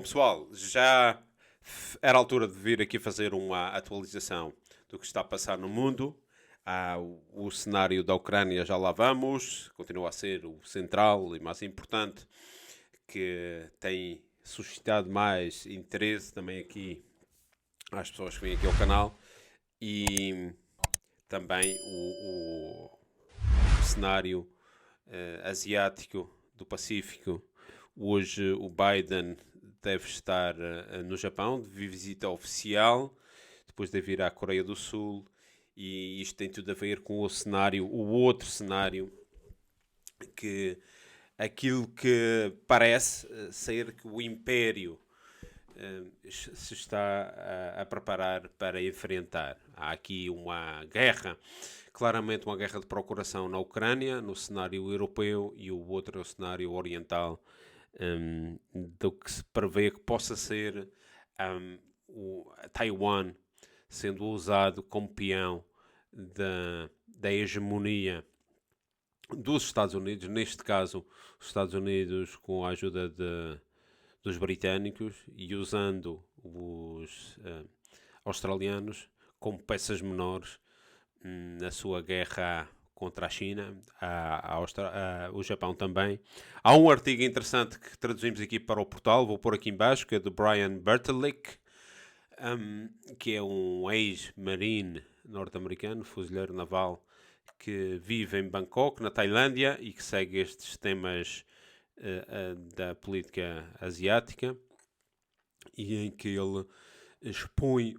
pessoal, já era a altura de vir aqui fazer uma atualização do que está a passar no mundo. O cenário da Ucrânia já lá vamos, continua a ser o central e mais importante, que tem suscitado mais interesse também aqui às pessoas que vêm aqui ao canal. E também o cenário asiático do Pacífico. Hoje o Biden deve estar no Japão, de visita oficial, depois deve ir à Coreia do Sul, e isto tem tudo a ver com o cenário, o outro cenário, que aquilo que parece ser que o Império se está a preparar para enfrentar. Há aqui uma guerra, claramente uma guerra de procuração na Ucrânia, no cenário europeu, e o outro é o cenário oriental, do que se prevê que possa ser o Taiwan sendo usado como peão da hegemonia dos Estados Unidos, neste caso os Estados Unidos com a ajuda dos britânicos e usando os australianos como peças menores na sua guerra contra a China, o Japão também. Há um artigo interessante que traduzimos aqui para o portal, vou pôr aqui em baixo, que é do Brian Bertelick, que é um ex-marine norte-americano, fuzileiro naval, que vive em Bangkok, na Tailândia, e que segue estes temas da política asiática, e em que ele expõe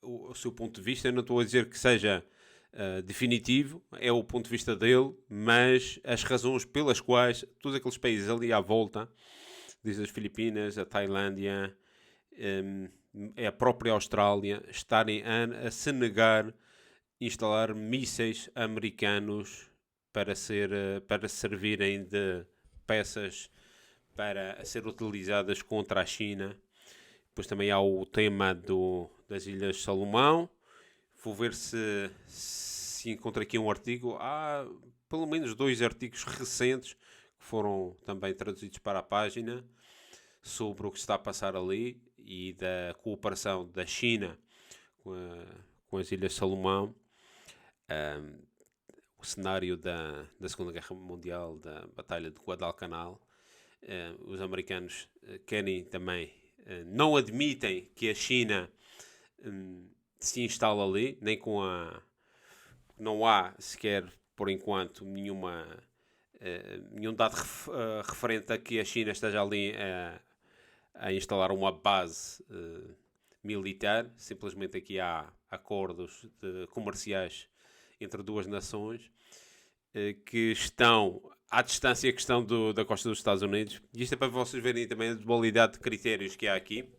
o seu ponto de vista. Eu não estou a dizer que seja definitivo, é o ponto de vista dele, mas as razões pelas quais todos aqueles países ali à volta, desde as Filipinas, a Tailândia, a própria Austrália, estarem a se negar a instalar mísseis americanos para servirem de peças para ser utilizadas contra a China. Depois também há o tema das Ilhas Salomão. Vou ver se encontro aqui um artigo. Há pelo menos 2 artigos recentes que foram também traduzidos para a página sobre o que está a passar ali e da cooperação da China com as Ilhas Salomão. O cenário da Segunda Guerra Mundial, da Batalha de Guadalcanal. Os americanos querem também, não admitem que a China se instale ali, nem com não há sequer, por enquanto, nenhum dado referente a que a China esteja ali a instalar uma base militar. Simplesmente aqui há acordos comerciais entre duas nações que estão à distância que estão da costa dos Estados Unidos. E isto é para vocês verem também a dualidade de critérios que há aqui.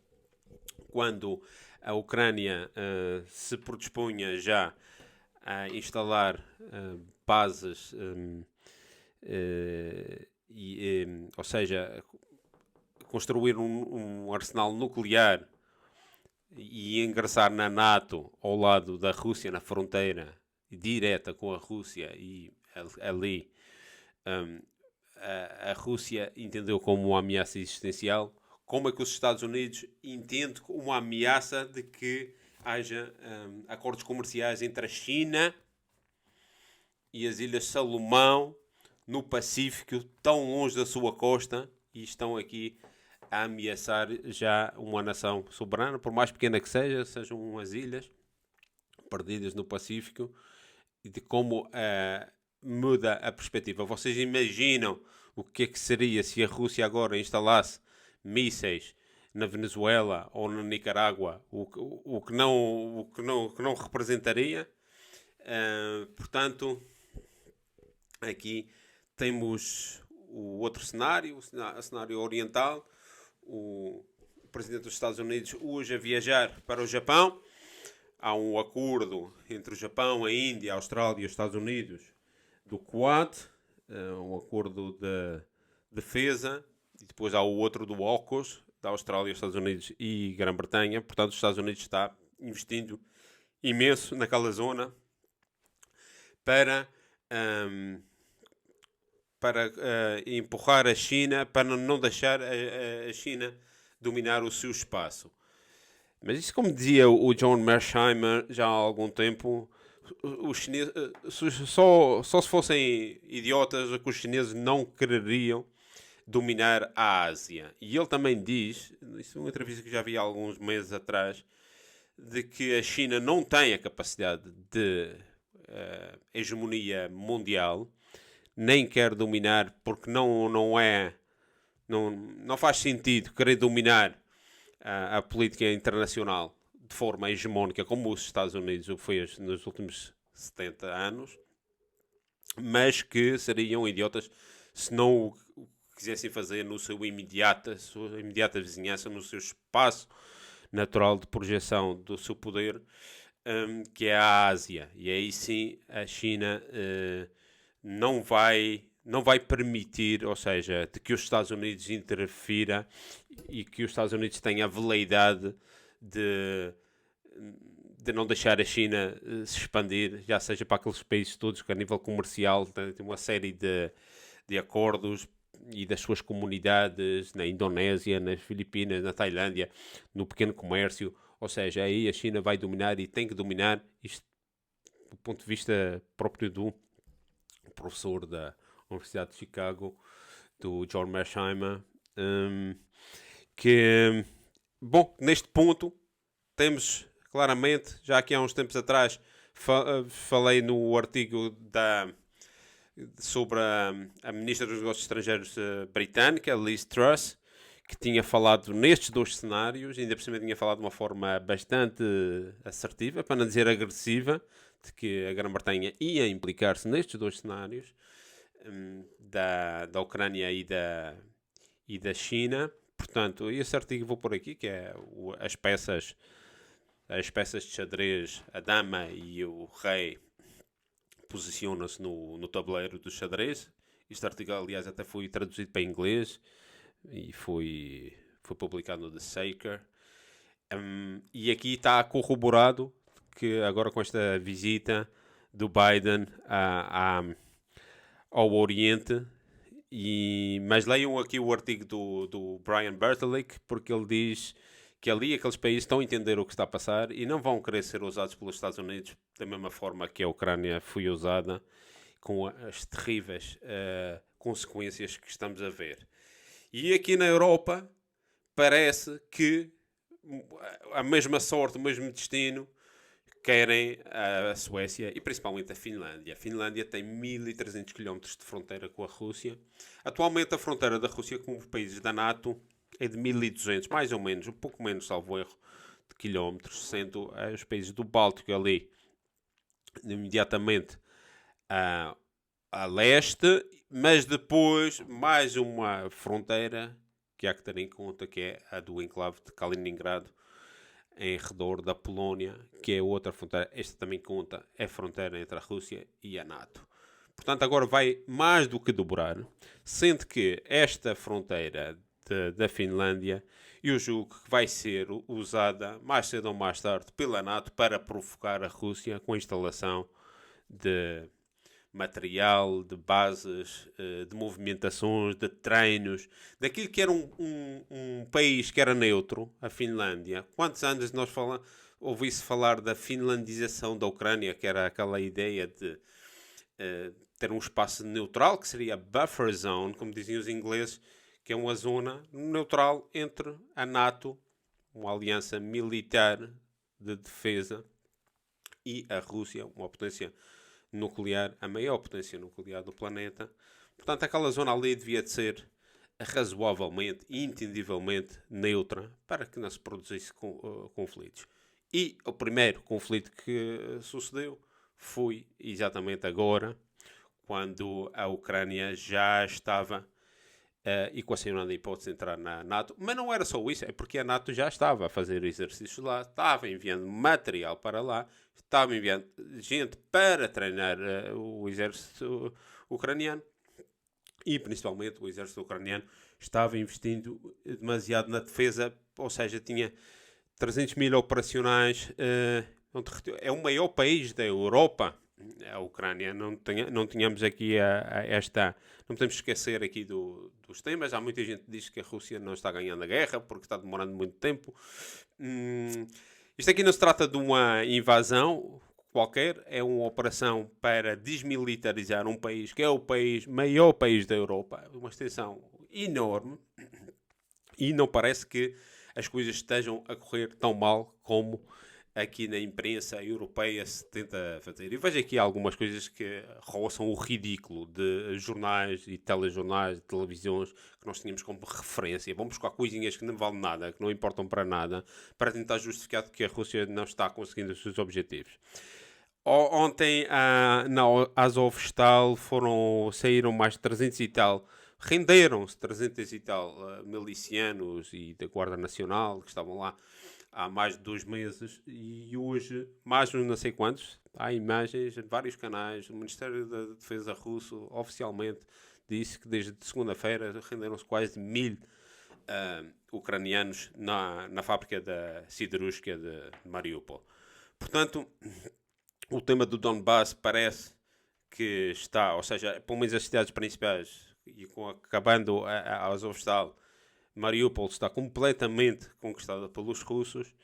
Quando a Ucrânia se predispunha já a instalar bases, ou seja, construir um arsenal nuclear e ingressar na NATO ao lado da Rússia, na fronteira direta com a Rússia, e ali a Rússia entendeu como uma ameaça existencial. Como é que os Estados Unidos entendem como uma ameaça de que haja acordos comerciais entre a China e as Ilhas Salomão no Pacífico, tão longe da sua costa, e estão aqui a ameaçar já uma nação soberana, por mais pequena que sejam umas ilhas perdidas no Pacífico, e de como muda a perspectiva. Vocês imaginam o que é que seria se a Rússia agora instalasse mísseis na Venezuela ou na Nicarágua, o que não representaria? Portanto, aqui temos o outro cenário, o cenário oriental. O presidente dos Estados Unidos hoje a viajar para o Japão. Há um acordo entre o Japão, a Índia, a Austrália e os Estados Unidos do Quad, um acordo de defesa, e depois há o outro do AUKUS, da Austrália, Estados Unidos e Grã-Bretanha. Portanto, os Estados Unidos está investindo imenso naquela zona para empurrar a China, para não deixar a China dominar o seu espaço. Mas isso, como dizia o John Mearsheimer já há algum tempo, os chineses, só se fossem idiotas que os chineses não quereriam dominar a Ásia. E ele também diz, isso é uma entrevista que já vi há alguns meses atrás, de que a China não tem a capacidade de hegemonia mundial, nem quer dominar, porque não faz sentido querer dominar a política internacional de forma hegemónica, como os Estados Unidos o fez nos últimos 70 anos, mas que seriam idiotas se não o quisessem fazer no seu sua imediata vizinhança, no seu espaço natural de projeção do seu poder, que é a Ásia. E aí sim a China não vai permitir, ou seja, de que os Estados Unidos interfira e que os Estados Unidos tenham a veleidade de não deixar a China se expandir, já seja para aqueles países todos que a nível comercial tem uma série de acordos e das suas comunidades na Indonésia, nas Filipinas, na Tailândia, no pequeno comércio. Ou seja, aí a China vai dominar e tem que dominar, isto do ponto de vista próprio do professor da Universidade de Chicago, do John Mearsheimer, bom, neste ponto temos claramente, já aqui há uns tempos atrás falei no artigo sobre a Ministra dos Negócios Estrangeiros britânica, Liz Truss, que tinha falado nestes dois cenários, ainda por cima tinha falado de uma forma bastante assertiva, para não dizer agressiva, de que a Grã-Bretanha ia implicar-se nestes dois cenários, da Ucrânia e da China. Portanto, esse artigo vou pôr aqui, que é as peças de xadrez, a dama e o rei posicionam-se no tabuleiro do xadrez. Este artigo, aliás, até foi traduzido para inglês e foi publicado no The Saker. E aqui está corroborado que agora com esta visita do Biden ao Oriente, mas leiam aqui o artigo do Brian Bertelick, porque ele diz que ali aqueles países estão a entender o que está a passar e não vão querer ser usados pelos Estados Unidos da mesma forma que a Ucrânia foi usada, com as terríveis consequências que estamos a ver. E aqui na Europa parece que a mesma sorte, o mesmo destino querem a Suécia e principalmente a Finlândia. A Finlândia tem 1.300 km de fronteira com a Rússia. Atualmente a fronteira da Rússia com os países da NATO é de 1.200, mais ou menos, um pouco menos, salvo erro, de quilómetros, sendo os países do Báltico ali imediatamente a leste, mas depois mais uma fronteira que há que ter em conta, que é a do enclave de Kaliningrado, em redor da Polónia, que é outra fronteira. Esta também conta, é fronteira entre a Rússia e a NATO. Portanto, agora vai mais do que dobrar, sendo que esta fronteira da Finlândia, eu julgo que vai ser usada mais cedo ou mais tarde pela NATO para provocar a Rússia com a instalação de material, de bases, de movimentações, de treinos, daquilo que era um país que era neutro, a Finlândia. Quantos anos nós ouvi-se falar da finlandização da Ucrânia, que era aquela ideia de ter um espaço neutral, que seria a buffer zone, como diziam os ingleses, que é uma zona neutral entre a NATO, uma aliança militar de defesa, e a Rússia, uma potência nuclear, a maior potência nuclear do planeta. Portanto, aquela zona ali devia de ser razoavelmente e entendivelmente neutra para que não se produzisse conflitos. E o primeiro conflito que sucedeu foi exatamente agora, quando a Ucrânia já estava equacionando a hipótese de entrar na NATO. Mas não era só isso, é porque a NATO já estava a fazer exercícios lá, estava enviando material para lá, estava enviando gente para treinar o exército ucraniano, e principalmente o exército ucraniano estava investindo demasiado na defesa, ou seja, tinha 300 mil operacionais. É o maior país da Europa a Ucrânia. Não tínhamos aqui não podemos esquecer aqui dos temas. Há muita gente que diz que a Rússia não está ganhando a guerra porque está demorando muito tempo. Isto aqui não se trata de uma invasão qualquer, é uma operação para desmilitarizar um país que é o maior país da Europa, uma extensão enorme, e não parece que as coisas estejam a correr tão mal como aqui na imprensa europeia se tenta fazer. E vejo aqui algumas coisas que roçam o ridículo de jornais e telejornais, de televisões que nós tínhamos como referência. Vamos buscar coisinhas que não valem nada, que não importam para nada, para tentar justificar que a Rússia não está conseguindo os seus objetivos. Ontem, na Azovstal, saíram mais de 300 e tal, renderam-se 300 e tal milicianos e da Guarda Nacional que estavam lá há mais de 2 meses, e hoje, mais de não sei quantos, há imagens de vários canais. O Ministério da Defesa russo oficialmente disse que desde segunda-feira renderam-se quase 1000 ucranianos na fábrica da siderúrgica de Mariupol. Portanto, o tema do Donbass parece que está, ou seja, pelo menos as cidades principais, e acabando a Azovstal, Mariupol está completamente conquistada pelos russos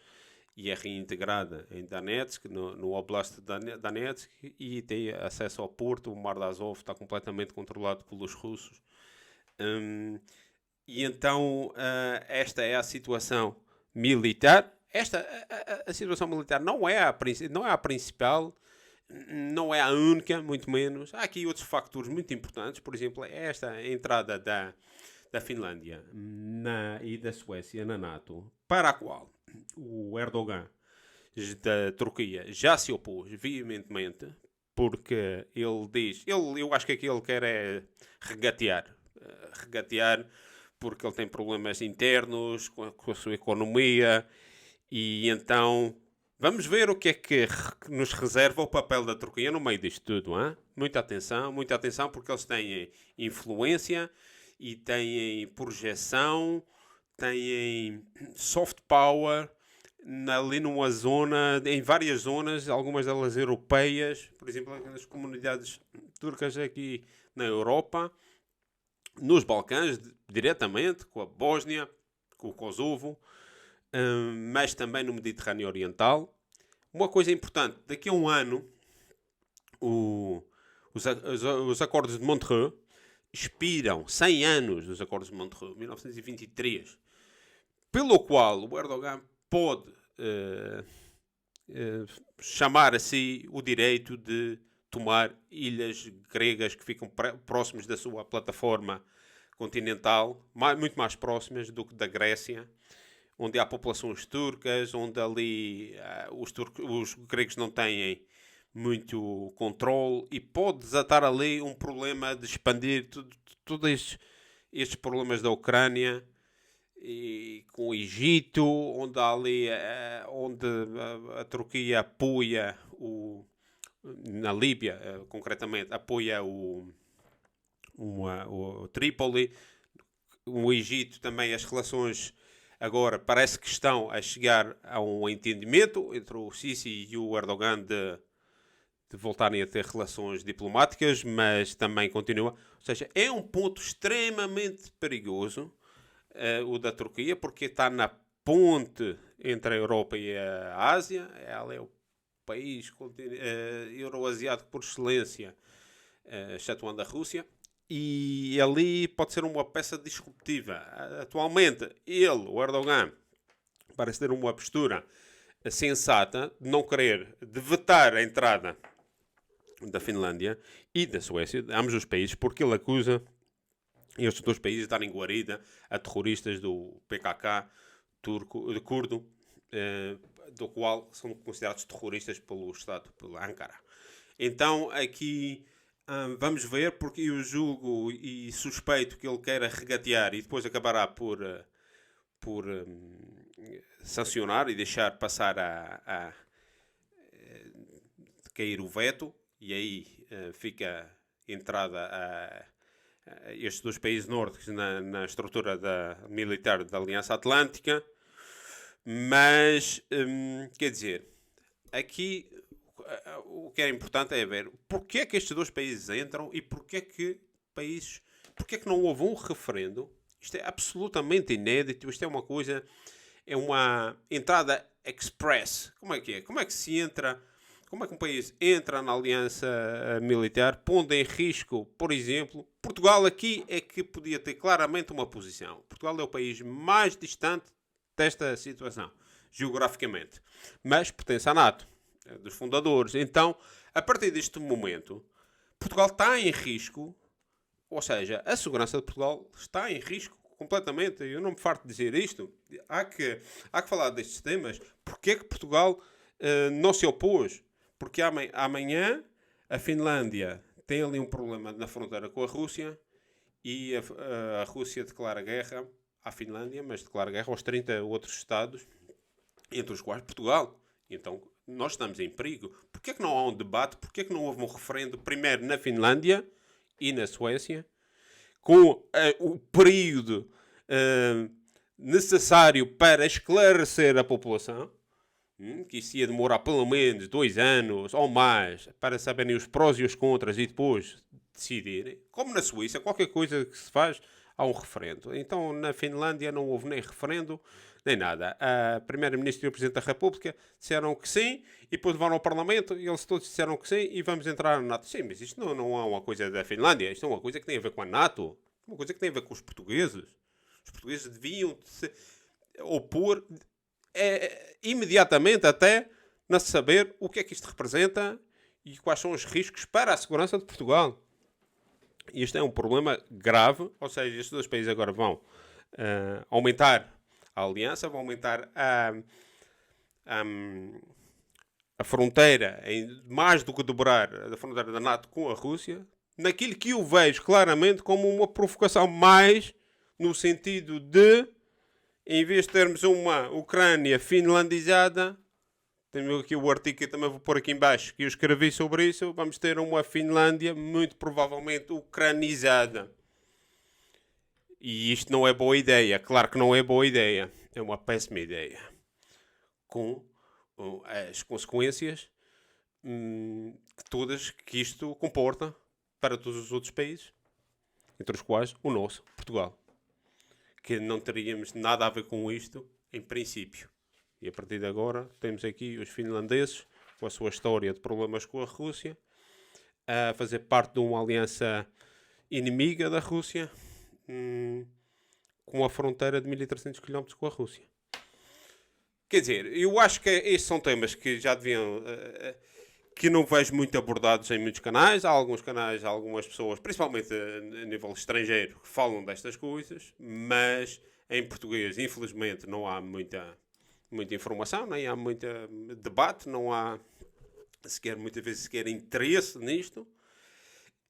e é reintegrada em Donetsk, no Oblast de Donetsk, e tem acesso ao porto. O Mar de Azov está completamente controlado pelos russos. E então esta é a situação militar. A situação militar não é a principal, não é a única, muito menos. Há aqui outros fatores muito importantes. Por exemplo, esta entrada da Finlândia e da Suécia na NATO, para a qual o Erdogan da Turquia já se opôs veementemente, porque ele diz, eu acho que aqui ele quer é regatear, porque ele tem problemas internos com a sua economia, e então vamos ver o que é que nos reserva o papel da Turquia no meio disto tudo. Hein? Muita atenção, porque eles têm influência e têm projeção, têm soft power ali numa zona, em várias zonas, algumas delas europeias, por exemplo, as comunidades turcas aqui na Europa, nos Balcãs, diretamente, com a Bósnia, com o Kosovo, mas também no Mediterrâneo Oriental. Uma coisa importante, daqui a um ano, os acordos de Montreux expiram 100 anos dos acordos de Montreux, 1923, pelo qual o Erdogan pode chamar a si o direito de tomar ilhas gregas que ficam próximas da sua plataforma continental, muito mais próximas do que da Grécia, onde há populações turcas, onde ali os gregos não têm muito controle, e pode desatar ali um problema de expandir todos estes problemas da Ucrânia, e com o Egito, onde há ali, onde a Turquia apoia na Líbia, concretamente, apoia o Trípoli. O Egito também, as relações agora parece que estão a chegar a um entendimento entre o Sisi e o Erdogan de voltarem a ter relações diplomáticas, mas também continua. Ou seja, é um ponto extremamente perigoso, o da Turquia, porque está na ponte entre a Europa e a Ásia. Ela é o país euroasiático por excelência, excetuando a Rússia, e ali pode ser uma peça disruptiva. Atualmente, o Erdogan, parece ter uma postura sensata de não querer, de vetar a entrada da Finlândia e da Suécia, de ambos os países, porque ele acusa estes dois países de darem guarida a terroristas do PKK curdo, do qual são considerados terroristas pelo Estado, pela Ankara. Então aqui vamos ver, porque eu julgo e suspeito que ele queira regatear e depois acabará por sancionar e deixar passar a cair o veto, e aí fica entrada a estes dois países nórdicos na estrutura militar da Aliança Atlântica. Mas, quer dizer, aqui o que é importante é ver porque é que estes dois países entram e porque é que não houve um referendo. Isto é absolutamente inédito. Isto é uma coisa, é uma entrada express. Como é que é? Como é que se entra? Como é que um país entra na aliança militar, pondo em risco, por exemplo, Portugal aqui é que podia ter claramente uma posição. Portugal é o país mais distante desta situação, geograficamente, mas pertence à NATO, dos fundadores. Então, a partir deste momento, Portugal está em risco, ou seja, a segurança de Portugal está em risco completamente. Eu não me farto de dizer isto. Há que falar destes temas. Porquê é que Portugal não se opôs? Porque amanhã a Finlândia tem ali um problema na fronteira com a Rússia e a Rússia declara guerra à Finlândia, mas declara guerra aos 30 outros Estados, entre os quais Portugal. Então nós estamos em perigo. Porquê é que não há um debate? Porquê é que não houve um referendo primeiro na Finlândia e na Suécia, com o período necessário para esclarecer a população? Que isso ia demorar pelo menos 2 anos ou mais para saberem os prós e os contras e depois decidirem. Como na Suíça, qualquer coisa que se faz, há um referendo. Então, na Finlândia não houve nem referendo, nem nada. A Primeira-Ministra e o Presidente da República disseram que sim, e depois levaram ao Parlamento e eles todos disseram que sim, e vamos entrar na NATO. Sim, mas isto não é uma coisa da Finlândia, isto é uma coisa que tem a ver com a NATO, uma coisa que tem a ver com os portugueses. Os portugueses deviam se opor imediatamente até na saber o que é que isto representa e quais são os riscos para a segurança de Portugal. E isto é um problema grave, ou seja, estes dois países agora vão aumentar a aliança, vão aumentar a fronteira, em mais do que dobrar a fronteira da NATO com a Rússia, naquilo que eu vejo claramente como uma provocação mais no sentido de, em vez de termos uma Ucrânia finlandizada, tenho aqui o artigo que eu também vou pôr aqui em baixo, que eu escrevi sobre isso, vamos ter uma Finlândia muito provavelmente ucranizada. E isto não é boa ideia, claro que não é boa ideia, é uma péssima ideia. Com as consequências que isto comporta para todos os outros países, entre os quais o nosso, Portugal. Que não teríamos nada a ver com isto, em princípio. E a partir de agora temos aqui os finlandeses, com a sua história de problemas com a Rússia, a fazer parte de uma aliança inimiga da Rússia, com a fronteira de 1300 km com a Rússia. Quer dizer, eu acho que estes são temas que já deviam... que não vejo muito abordados em muitos canais. Há alguns canais, há algumas pessoas, principalmente a nível estrangeiro, que falam destas coisas, mas em português, infelizmente, não há muita informação, nem há muito debate, não há muitas vezes sequer interesse nisto.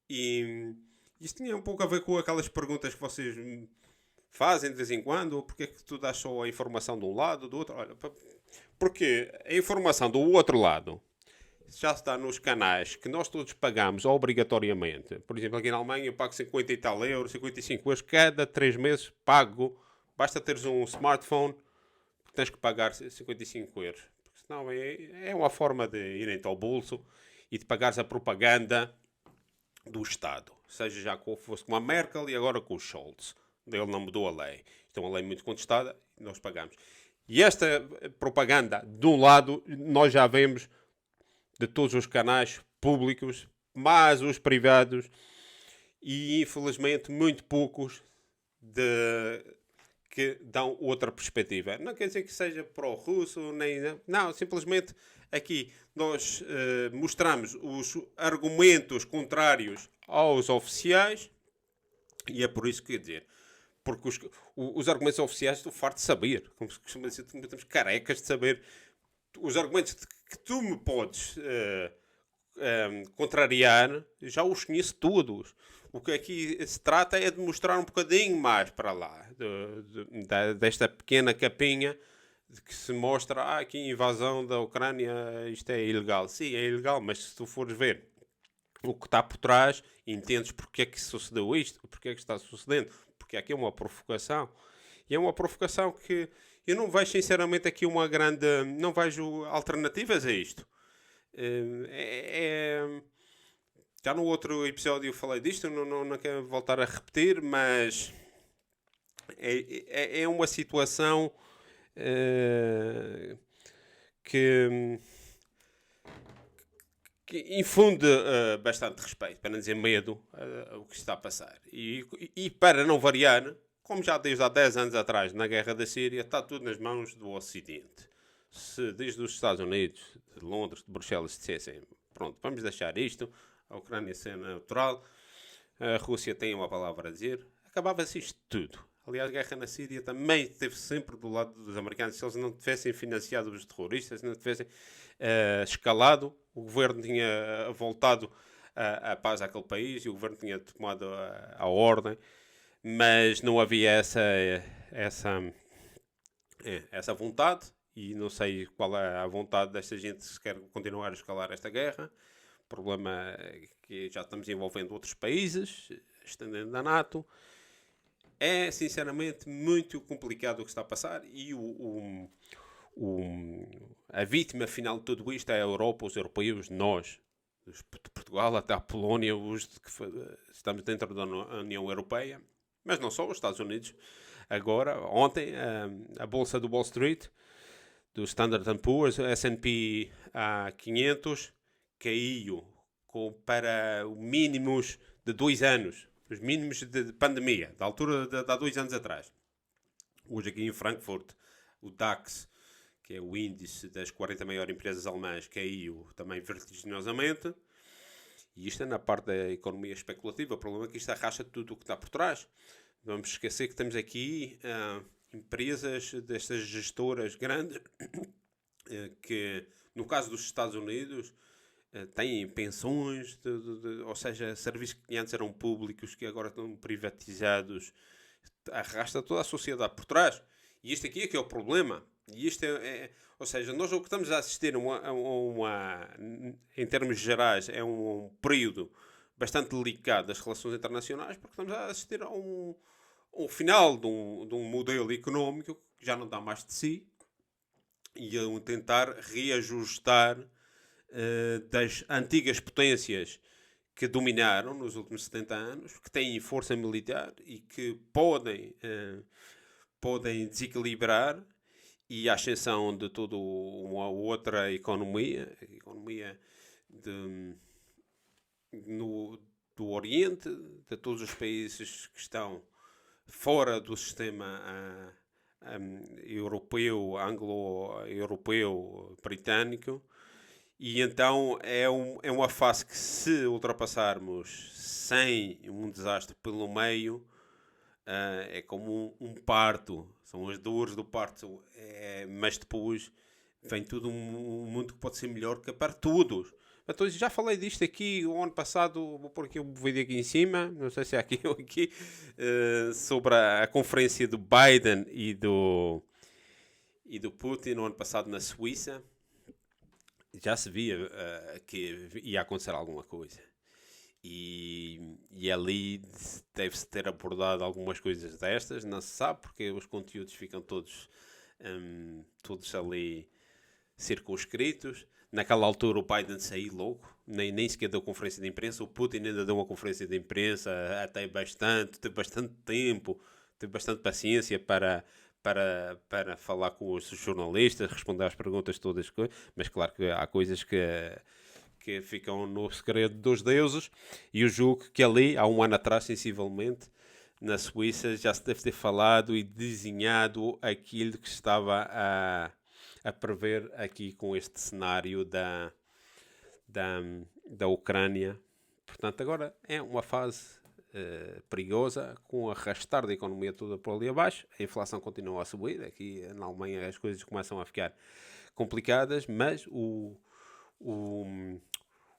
E isto tinha um pouco a ver com aquelas perguntas que vocês fazem de vez em quando, ou porque é que tu dás só a informação de um lado, do outro. Olha, porque a informação do outro lado já está nos canais que nós todos pagamos obrigatoriamente. Por exemplo, aqui na Alemanha eu pago 50 e tal euros, 55 euros, cada 3 meses pago. Basta teres um smartphone, tens que pagar 55 euros. Porque senão é uma forma de irem ao bolso e de pagares a propaganda do Estado. Seja já fosse com a Merkel e agora com o Scholz. Ele não mudou a lei. Isto é uma lei muito contestada e nós pagamos. E esta propaganda, de um lado, nós já vemos de todos os canais públicos, mas os privados, e infelizmente muito poucos que dão outra perspectiva. Não quer dizer que seja pró-russo, nem... Não, simplesmente aqui nós mostramos os argumentos contrários aos oficiais, e é por isso que quer dizer... Porque os argumentos oficiais estou farto de saber. Como se costuma dizer, estamos carecas de saber. Os argumentos que tu me podes contrariar, já os conheço todos. O que aqui se trata é de mostrar um bocadinho mais para lá. Desta pequena capinha que se mostra aqui a invasão da Ucrânia, isto é ilegal. Sim, é ilegal, mas se tu fores ver o que está por trás, entendes porque é que sucedeu isto, porque é que está sucedendo. Porque aqui é uma provocação. E é uma provocação que eu não vejo, sinceramente, aqui uma grande... Não vejo alternativas a isto. Já no outro episódio eu falei disto, não quero voltar a repetir, mas é uma situação que infunde bastante respeito, para não dizer medo, o que está a passar. E para não variar, como já desde há 10 anos atrás, na guerra da Síria, está tudo nas mãos do Ocidente. Se desde os Estados Unidos, de Londres, de Bruxelas, dissessem, pronto, vamos deixar isto, a Ucrânia ser neutral, a Rússia tem uma palavra a dizer, acabava-se isto tudo. Aliás, a guerra na Síria também esteve sempre do lado dos americanos. Se eles não tivessem financiado os terroristas, se não tivessem escalado, o governo tinha voltado a paz àquele país e o governo tinha tomado a ordem, mas não havia essa vontade, e não sei qual é a vontade desta gente se quer continuar a escalar esta guerra. O problema é que já estamos envolvendo outros países, estendendo a NATO. É, sinceramente, muito complicado o que está a passar, e a vítima final de tudo isto é a Europa, os europeus, nós, de Portugal até a Polónia, os que estamos dentro da União Europeia, mas não só, os Estados Unidos. Agora, ontem, a bolsa do Wall Street, do Standard & Poor's, S&P 500, caiu para mínimos de 2 anos. Os mínimos de pandemia, da altura de há 2 anos atrás. Hoje aqui em Frankfurt, o DAX, que é o índice das 40 maiores empresas alemãs, caiu também vertiginosamente. E isto é na parte da economia especulativa. O problema é que isto arrasta tudo o que está por trás. Vamos esquecer que temos aqui empresas destas gestoras grandes que, no caso dos Estados Unidos, têm pensões, ou seja, serviços que antes eram públicos, que agora estão privatizados, arrasta toda a sociedade por trás. E isto aqui é que é o problema. E isto ou seja, nós o que estamos a assistir em termos gerais, é um período bastante delicado das relações internacionais, porque estamos a assistir a um final de um modelo económico que já não dá mais de si, e a tentar reajustar das antigas potências que dominaram nos últimos 70 anos, que têm força militar e que podem desequilibrar, e à exceção de toda uma outra economia do Oriente, de todos os países que estão fora do sistema europeu, anglo-europeu, britânico. E então é uma fase que, se ultrapassarmos sem um desastre pelo meio, é como um parto. São as dores do parto. Mas depois vem tudo um mundo que pode ser melhor que para todos. Então, já falei disto aqui o ano passado, vou pôr aqui um vídeo aqui em cima, não sei se é aqui ou aqui, sobre a conferência do Biden e do Putin no ano passado na Suíça. Já se via que ia acontecer alguma coisa. E ali deve-se ter abordado algumas coisas destas, não se sabe, porque os conteúdos ficam todos ali circunscritos. Naquela altura o Biden saiu logo, nem sequer deu conferência de imprensa. O Putin ainda deu uma conferência de imprensa, até teve bastante tempo, teve bastante paciência para falar com os jornalistas, responder às perguntas todas, mas claro que há coisas que ficam no segredo dos deuses, e eu julgo que ali, há um ano atrás, sensivelmente, na Suíça, já se deve ter falado e desenhado aquilo que estava a prever aqui com este cenário da Ucrânia. Portanto, agora é uma fase perigosa, com o arrastar da economia toda por ali abaixo. A inflação continua a subir. Aqui na Alemanha as coisas começam a ficar complicadas, mas o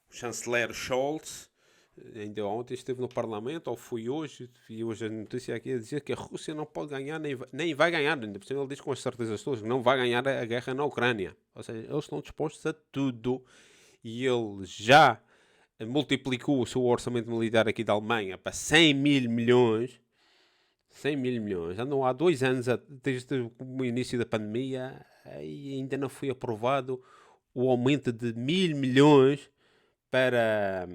chanceler Scholz ainda ontem esteve no Parlamento, ou foi hoje, e hoje a notícia aqui a dizer que a Rússia não pode ganhar, nem vai ganhar, ainda por cima ele diz com as certezas todas que não vai ganhar a guerra na Ucrânia. Ou seja, eles estão dispostos a tudo, e ele já multiplicou o seu orçamento militar aqui da Alemanha para 100 mil milhões. 100 mil milhões. Andam há 2 anos, desde o início da pandemia, e ainda não foi aprovado o aumento de 1.000 milhões para,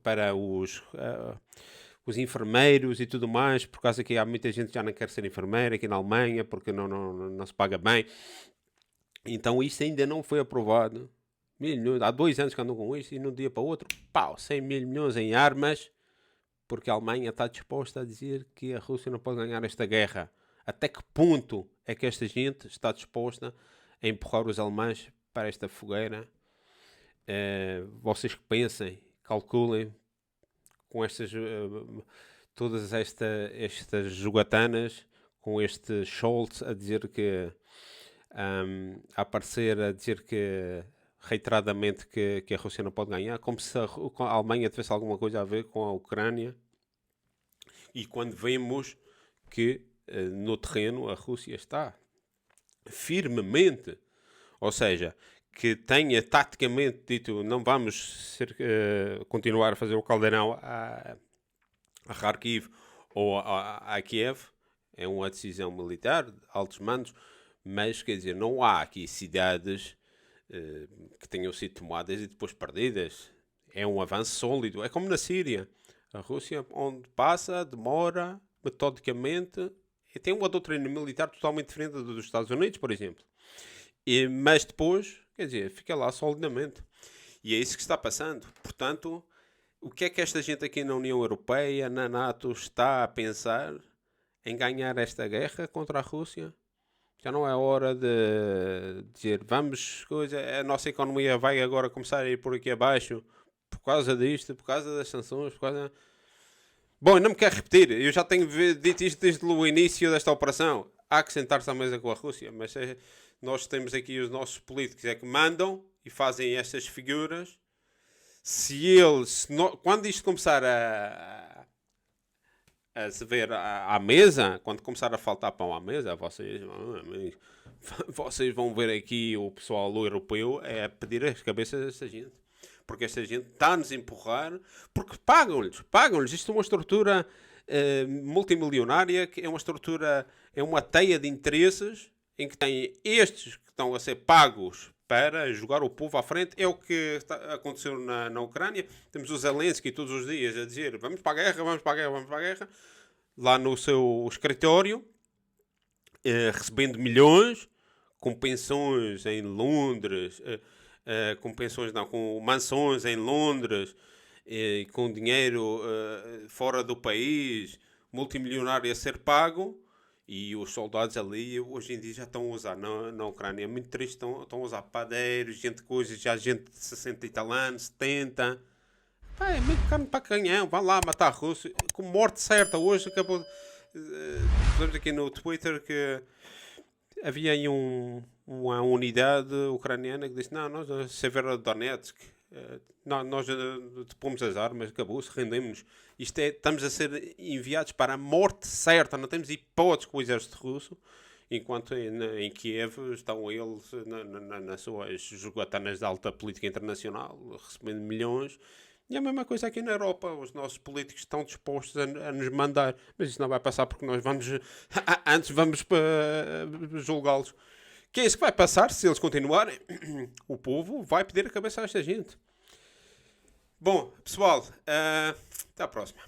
para os enfermeiros e tudo mais, por causa que há muita gente que já não quer ser enfermeira aqui na Alemanha, porque não se paga bem. Então isto ainda não foi aprovado. 1.000 milhões, há 2 anos que andam com isto e de um dia para o outro, pau, 100 mil milhões em armas, porque a Alemanha está disposta a dizer que a Rússia não pode ganhar esta guerra. Até que ponto é que esta gente está disposta a empurrar os alemães para esta fogueira? Vocês que pensem, calculem com todas estas jogatanas, com este Scholz a dizer que a aparecer a dizer que reiteradamente que a Rússia não pode ganhar, como se a Alemanha tivesse alguma coisa a ver com a Ucrânia. E quando vemos que no terreno a Rússia está firmemente, ou seja, que tenha taticamente dito não vamos continuar a fazer o caldeirão a Kharkiv ou a Kiev, é uma decisão militar de altos mandos, mas quer dizer, não há aqui cidades que tenham sido tomadas e depois perdidas. É um avanço sólido, é como na Síria. A Rússia, onde passa, demora, metodicamente, e tem uma doutrina militar totalmente diferente dos Estados Unidos, por exemplo. Mas depois, quer dizer, fica lá solidamente. E é isso que está passando. Portanto, o que é que esta gente aqui na União Europeia, na NATO, está a pensar em ganhar esta guerra contra a Rússia? Já não é hora de dizer, vamos, a nossa economia vai agora começar a ir por aqui abaixo, por causa disto, por causa das sanções, por causa... Bom, não me quero repetir, eu já tenho dito isto desde o início desta operação. Há que sentar-se à mesa com a Rússia, mas nós temos aqui os nossos políticos é que mandam e fazem estas figuras. Quando isto começar a se ver à mesa, quando começar a faltar pão à mesa, vocês vão ver aqui o pessoal europeu a pedir as cabeças desta gente. Porque esta gente está-nos a empurrar, porque pagam-lhes. Isto é uma estrutura multimilionária, que é uma estrutura, é uma teia de interesses, em que tem estes que estão a ser pagos para jogar o povo à frente. É o que aconteceu na Ucrânia. Temos o Zelensky todos os dias a dizer vamos para a guerra, vamos para a guerra, vamos para a guerra. Lá no seu escritório, recebendo milhões, com pensões em Londres, com mansões em Londres, com dinheiro fora do país, multimilionário a ser pago. E os soldados ali, hoje em dia, já estão a usar, na Ucrânia, é muito triste, estão a usar padeiros, gente de 60 e tal anos, 70. Pá, é muito carne para canhão, vá lá matar a Rússia, com morte certa. Hoje acabou, vemos aqui no Twitter que havia aí uma unidade ucraniana que disse, não, nós, Severodonetsk, nós pomos as armas, acabou-se, rendemos-nos. Estamos a ser enviados para a morte certa, não temos hipóteses com o exército russo, enquanto em Kiev estão eles nas suas jogatanas de alta política internacional, recebendo milhões. E a mesma coisa aqui na Europa, os nossos políticos estão dispostos a nos mandar, mas isso não vai passar porque nós antes vamos julgá-los. Que é isso que vai passar se eles continuarem? O povo vai pedir a cabeça a esta gente. Bom, pessoal, até à próxima.